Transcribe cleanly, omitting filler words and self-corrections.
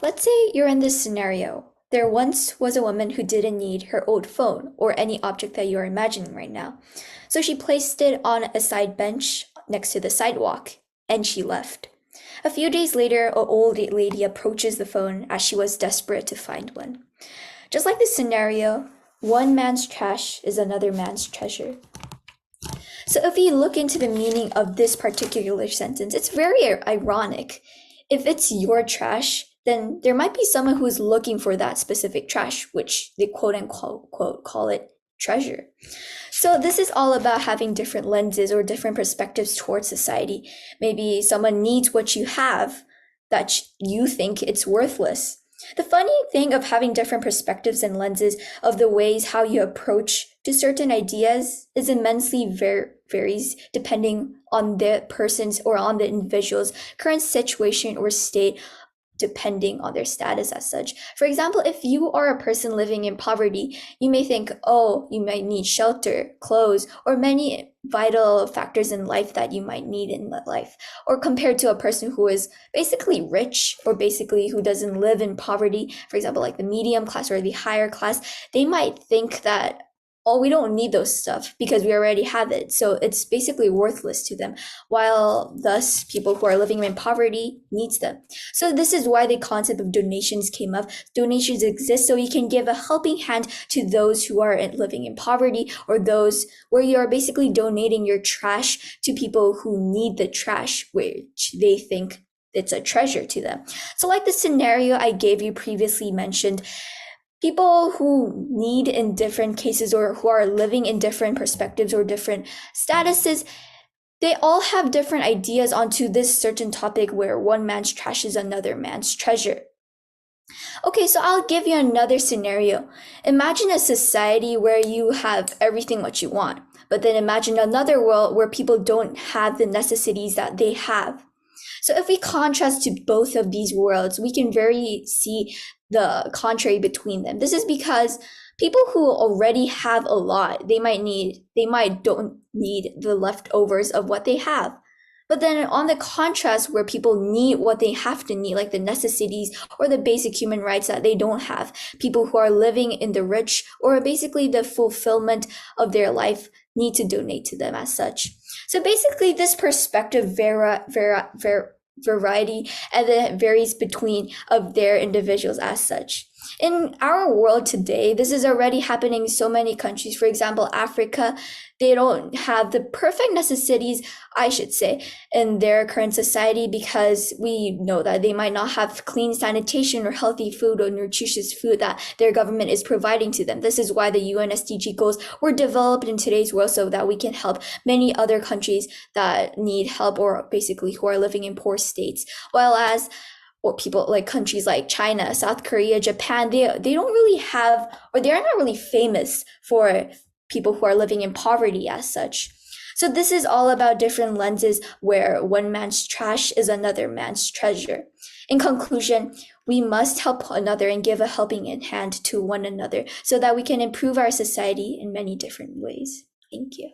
let's say you're in this scenario. There once was a woman who didn't need her old phone or any object that you're imagining right now. So she placed it on a side bench next to the sidewalk and she left. A few days later, an old lady approaches the phone as she was desperate to find one. Just like this scenario, one man's trash is another man's treasure. So if you look into the meaning of this particular sentence, it's very ironic. If it's your trash, then there might be someone who's looking for that specific trash, which they quote unquote call it treasure. So this is all about having different lenses or different perspectives towards society. Maybe someone needs what you have that you think it's worthless. The funny thing of having different perspectives and lenses of the ways how you approach to certain ideas is immensely varies depending on the person's or on the individual's current situation or state, depending on their status as such. For example, if you are a person living in poverty, you may think, oh, you might need shelter, clothes, or many vital factors in life that you might need in life. Or compared to a person who is basically rich or basically who doesn't live in poverty, for example, like the medium class or the higher class, they might think that, oh, we don't need those stuff because we already have it. So it's basically worthless to them, while thus people who are living in poverty needs them. So this is why the concept of donations came up. Donations exist so you can give a helping hand to those who are living in poverty, or those where you are basically donating your trash to people who need the trash, which they think it's a treasure to them. So like the scenario I gave you previously mentioned, people who need in different cases or who are living in different perspectives or different statuses, they all have different ideas onto this certain topic where one man's trash is another man's treasure. Okay, so I'll give you another scenario. Imagine a society where you have everything what you want, but then imagine another world where people don't have the necessities that they have. So if we contrast to both of these worlds, we can very see the contrary between them. This is because people who already have a lot, they might don't need the leftovers of what they have. But then on the contrast where people need what they have to need, like the necessities or the basic human rights that they don't have, people who are living in the rich or basically the fulfillment of their life need to donate to them as such. So basically this perspective variety and it varies between of their individuals as such. In our world today, this is already happening in so many countries. For example, Africa, they don't have the perfect necessities, I should say, in their current society, because we know that they might not have clean sanitation or healthy food or nutritious food that their government is providing to them. This is why the UN SDG goals were developed in today's world so that we can help many other countries that need help or basically who are living in poor states. While as or people like countries like China, South Korea, Japan, they don't really have, or they're not really famous for people who are living in poverty as such. So this is all about different lenses where one man's trash is another man's treasure. In conclusion, we must help another and give a helping hand to one another so that we can improve our society in many different ways. Thank you.